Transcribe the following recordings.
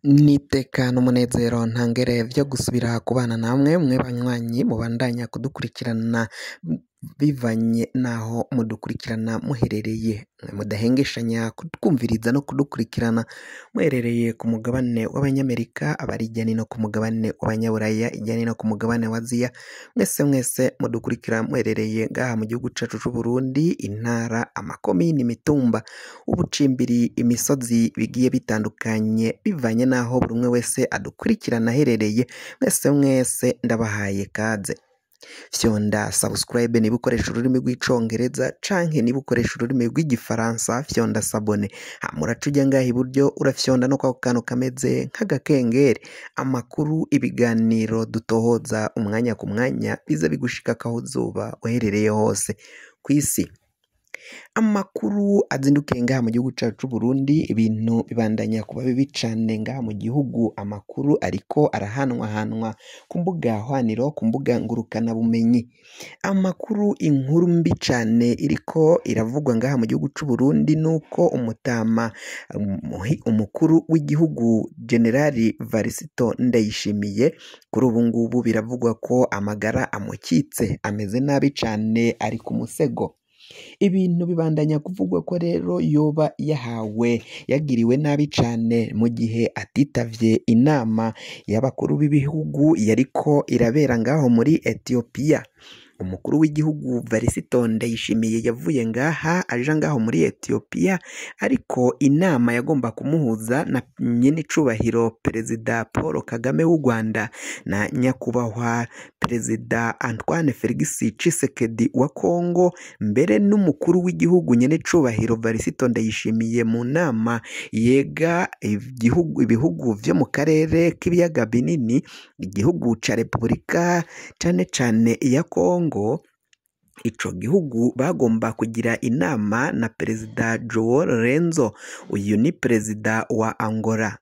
Nitekana umunezero ntangere vyo gusubira kubana namwe mwe banywanyi mubandanya kudukurikirana bivanye naho mudukurikirana muherereye, mudahengeshanya kutwumviriza no kudukurikirana muherereye ku mugabane w'abanyamerika, abari hirya no hino ku mugabane w'abanyaburaya, hirya no hino ku mugabane wa Aziya, mwese mudukurikira muherereye ngaha mu gihugu cacu c'u Burundi, intara, amakomine, imitumba, ubucimbiri, imisozi bigiye bitandukanye bivanye naho buri umwe wese adukurikirana aherereye, mwese ndabahaye kaze. Fyonda subscribe niba ukoresha ururimi rw'icongereza canke niba ukoresha ururimi rw'igifaransa fyonda sabone, muraca ujya ngaha iburyo urafyonda no kwako kantu kameze nk'agakengeri, amakuru ibiganiro dutohoza umwanya ku mwanya biza bigushika kaho uzoba uherereye hose kw'isi. Amakuru azindukiye ngaha mu gihugu cacu c'u Burundi, ibintu bibandanya kuba bibi cane ngaha mu gihugu, amakuru ariko arahanwahanwa ku mbuga hwaniro, ku mbuga ngurukana bumenyi. Amakuru, inkuru mbi cane iriko iravugwa ngaha mu gihugu c'u Burundi nuko umukuru w'igihugu Generali Varisito Ndayishimiye kuri ubu ngubu biravugwa ko amagara amukitse, ameze nabi cane, ari ku musego. Ibintu bibandanya kuvugwa ko rero yoba yagiriwe nabi cane mu gihe atitavye inama y'abakuru b'ibihugu yariko irabera ngaho muri Ethiopia. Umukuru w'igihugu Varisito Ndayishimiye yavuye ngaha aja ngaho muri Ethiopia, ariko inama yagomba kumuhuza na nyen'icubahiro Perezida Paul Kagame w'u Rwanda na nyakubahwa Perezida Antoine Felix Tshisekedi wa Congo, mbere n'umukuru w'igihugu nyen'icubahiro Varisito Ndayishimiye mu nama yega ibihugu vyo mu karere k'ibiyaga binini, igihugu ca Repubulika cane ya Congo. Ico gihugu bagomba kugira inama na Perezida Joao Lorenzo, uyu ni Perezida wa Angola.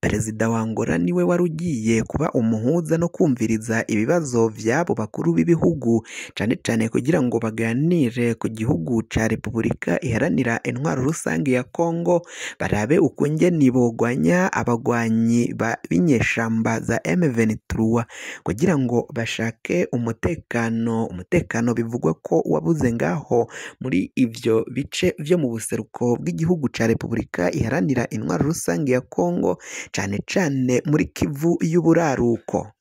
Perezida wa Angola niwe wari ugiye kuba umuhuza no kumviriza ibibazo vy'abo bakuru b'ibihugu, cane kugira ngo baganire ku gihugu ca Repubulika iharanira intwaro rusange ya Congo, barabe ukungene bogwanya abagwanyi b'inyeshamba za M23 kugira ngo bashake umutekano bivugwa ko wabuze ngaho muri ivyo bice vyo mu buseruko bw'igihugu ca Repubulika iharanira intwaro rusange ya Congo, cane muri Kivu y'uburaruko.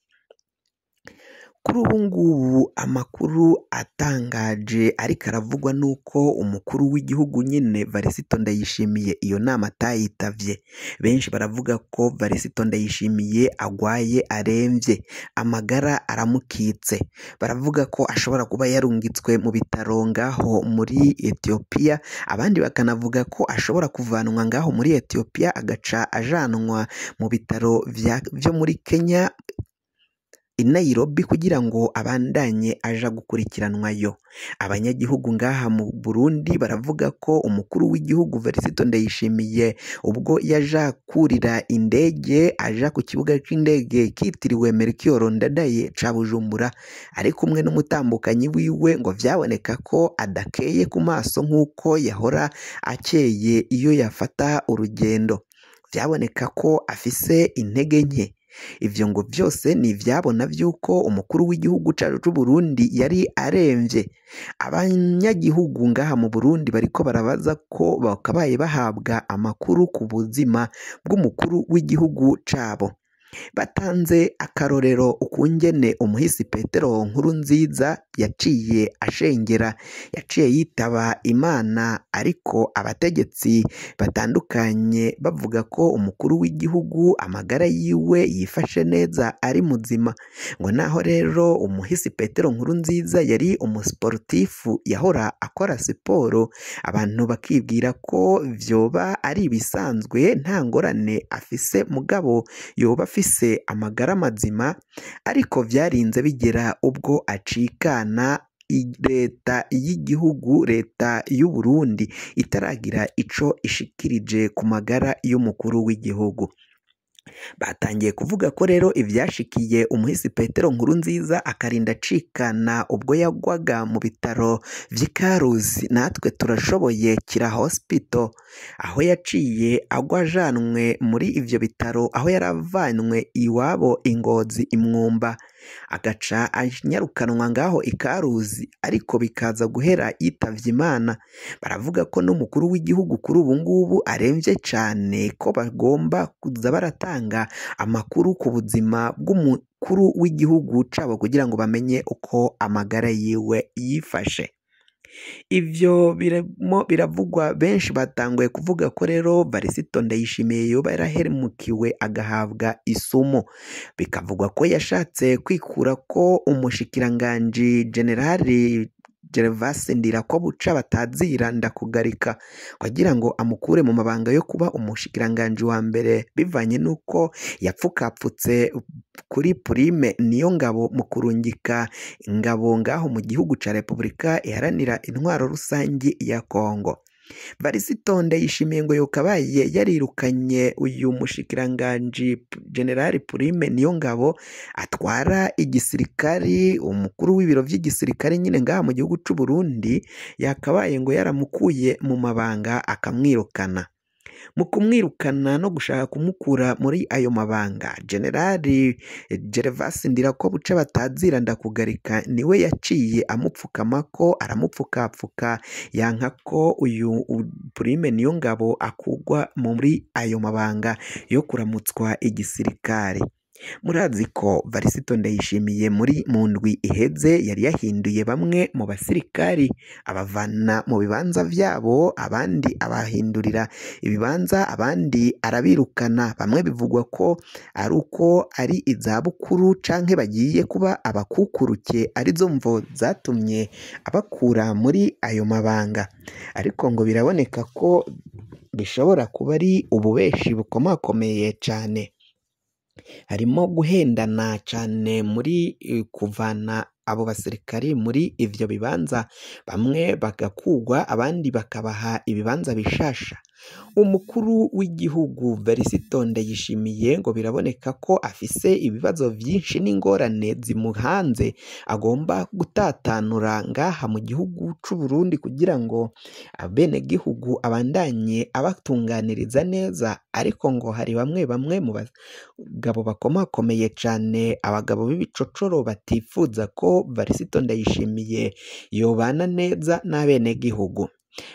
Kuri ubu ngubu amakuru atangaje ariko aravugwa nuko umukuru w'igihugu nyene Varisito Ndayishimiye iyo nama atayitavye. Benshi baravuga ko Varisito Ndayishimiye agwaye, aremvye, amagara aramukitse. Baravuga ko ashobora kuba yarungitswe mu bitaro ngaho muri Ethiopia, abandi bakanavuga ko ashobora kuvanwa ngaho muri Ethiopia agaca ajanwa mu bitaro vyo muri Kenya i Nairobi kugira ngo abandanye aja gukurikiranwayo. Abanyagihugu ngaha mu Burundi baravuga ko umukuru w'igihugu Varisito Ndayishimiye ubwo yaja kurira indege aja ku kibuga c'indege kitiriwe Melchior Ndadaye ca Bujumbura, ari kumwe n'umutambukanyi wiwe, ngo vyaboneka ko adakeye ku maso nk'uko yahora akeye iyo yafata urugendo, vyaboneka ko afise intege nke. Ivyo ngo vyose ni ivyabona vy'uko umukuru w'igihugu cacu c'u Burundi yari aremvye. Abanyagihugu ngaha mu Burundi bariko barabaza ko bakabaye bahabwa amakuru ku buzima bw'umukuru w'igihugu cabo. Batanze akarorero ukungene umuhisi Petero Nkurunziza yaciye ashengera, yaciye yitaba Imana, ariko abategetsi batandukanye bavuga ko umukuru w'igihugu amagara yiwe yifashe neza, ari muzima. Ngo naho rero umuhisi Petero Nkurunziza yari umusportifu, yahora akora siporo, abantu bakibwira ko vyoba ari ibisanzwe nta ngorane afise, mugabo yoba afise amagara mazima, ariko vyarinze bigera ubwo acikana. Leta y'igihugu, leta y'u Burundi itaragira ico ishikirije ku magara y'umukuru w'igihugu. batangiye kuvuga ko rero ibyashikiye umuhisi Petero Nkurunziza akarinda acikana ubwo yagwaga mu bitaro vy'i Karuzi natwe turashoboye Kira Hospital, aho yaciye agwa ajanwe muri ivyo bitaro, aho yaravanwe iwabo i Ngozi i Mwumba agaca anyarukanwa ngaho i Karuzi, ariko bikaza guhera yitavye Imana. Baravuga ko n'umukuru w'igihugu kuri ubu ngubu aremvye cane, ko bagomba kuza baratanga amakuru ku buzima bw'umukuru w'igihugu cabo kugira ngo bamenye uko amagara yiwe yifashe. Ivyo biravugwa, benshi batanguye kuvuga ko rero Varisito Ndayishimiye yoba yarahemukiwe agahabwa isumu, bikavugwa ko yashatse kwikura ko umushikiranganji Generali Gervase Ndirakobuca batazira ndakugarika kugira ngo amukure mu mabanga yo kuba umushikiranganji wa mbere, bivanye nuko yapfukapfutse kuri Prime Niyongabo mu kurungika ingabo ngaho mu gihugu ca Repubulika iharanira intwaro rusangi ya Kongo. Varisito Ndayishimiye ngo yokabaye yarirukanye uyu mushikiranganji Generali Prime Niyongabo atwara igisirikari, umukuru w'ibiro vy'igisirikare nyine ngaha mu gihugu c'u Burundi, yakabaye ngo yaramukuye mu mabanga akamwirukana. Mu kumwirukana no gushaka kumukura muri ayo mabanga, Generali Gervase Ndirakobuca batazira ndakugarika niwe yaciye amupfukamako, aramupfukapfuka, yanka ko uyu Prime Niyongabo akugwa muri ayo mabanga yo kuramutswa igisirikare. Murazi ko Varisito Ndayishimiye mu ndwi iheze yari yahinduye bamwe mu basirikari, abavana mu bibanza vyabo, abandi abahindurira ibibanza, abandi arabirukana. Bamwe bivugwa ko ari uko ari izabukuru canke bagiye kuba abakukuruke, arizo mvo zatumye abakura muri ayo mabanga, ariko ngo biraboneka ko bishobora kuba ari ububeshi bukomakomeye cane. Harimo guhendana cane muri kuvana abo basirikari muri ivyo bibanza, bamwe bagakugwa abandi bakabaha ibibanza bishasha. Umukuru w'igihugu Varisito Ndayishimiye ngo biraboneka ko afise ibibazo vyinshi n'ingorane zimuhanze, agomba gutatanura ngaha mu gihugu c'u Burundi kugira ngo abenegihugu abandanye abatunganiriza neza, ariko ngo hari bamwe mu bagabo bakomakomeye cane, abagabo b'ibicocoro batifuza ko Varisito Ndayishimiye yobana neza n'abenegihugu.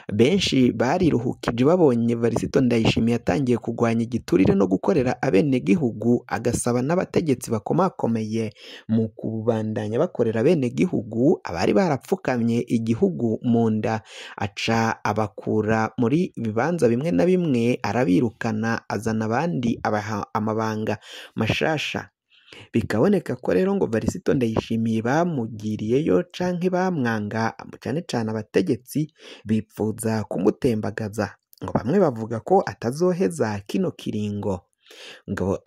Benshi bariruhukije babonye Varisito Ndayishimiye atangiye kugwanya igiturire no gukorera abenegihugu, agasaba n'abategetsi bakomakomeye mu kubandanya bakorera abenegihugu. Abari barapfukamye igihugu mu nda aca abakura muri bibanza bimwe na bimwe, arabirukana, azana abandi abaha amabanga mashasha. Bikaboneka ko rero ngo Varisito Ndayishimiye bamugiriyeyo canke bamwanga, cane cane abategetsi bipfuza kumutembagaza, ngo bamwe bavuga ko atazoheza kino kiringo, ngo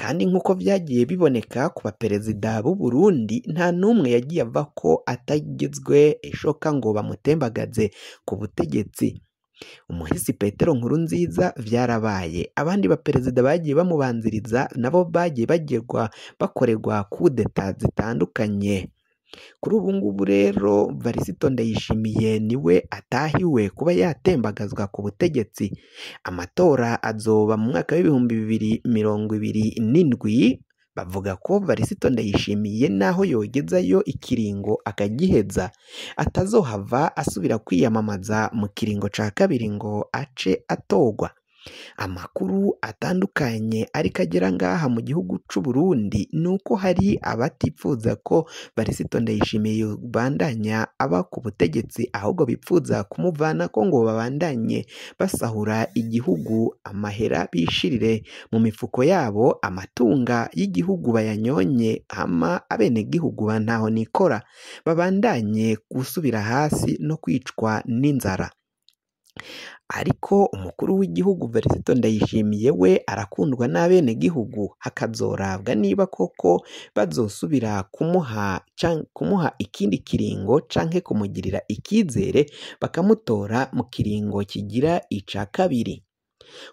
kandi nk'uko vyagiye biboneka ku baperezida b'u Burundi, nta n'umwe yagiye ava ko atagizwe ishoka ngo bamutembagaze ku butegetsi. Umuhisi Petero Nkurunziza vyarabaye, abandi baperezida bagiye bamubanziriza nabo bagiye bakorerwa kudeta zitandukanye. Kuri ubu ngubu rero Varisito Ndayishimiye niwe atahiwe kuba yatembagazwa ku butegetsi. Amatora azoba mu mwaka w'2027. Bavuga ko Varisito Ndayishimiye naho yogezayo ikiringo akagiheza, atazohava asubira kwiyamamaza mu kiringo ca kabiri ngo ace atogwa. Amakuru atandukanye ariko agera ngaha mu gihugu c'u Burundi nuko hari abatifuza ko Varisito Ndayishimiye bandanya aba ku butegetsi, ahubwo bipfuza kumuvana ko ngo babandanye basahura igihugu, amahera bishirire mu mifuko yabo, amatunga y'igihugu bayanyonye, hama abenegihugu bantaho nikora babandanye gusubira hasi no kwicwa n'inzara. Ariko umukuru w'igihugu Varisito Ndayishimiye we arakundwa n'abenegihugu, hakazorabwa niba koko bazosubira kumuha ikindi kiringo canke kumugirira ikizere bakamutora mu kiringo kigira ica kabiri.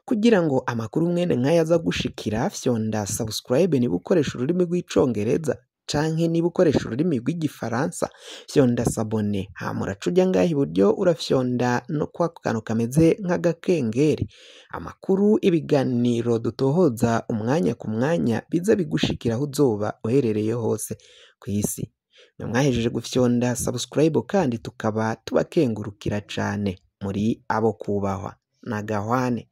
kugira ngo amakuru mwene nk'aya aza gushikira fyonda subscribe niba ukoresha ururimi rw'icongereza canke niba ukoresha ururimi rw'igifaransa fyonda sabone hama uraca uja ngaha iburyo urafyonda no kwa kantu kameze nk'agakengeri amakuru ibiganiro dutohoza umwanya ku mwanya biza bigushikira aho uzoba uherereye hose kw'isi mwahejeje gufyonda subscribe kandi tukaba tubakengurukira cane muri abo kubahwa na gahwane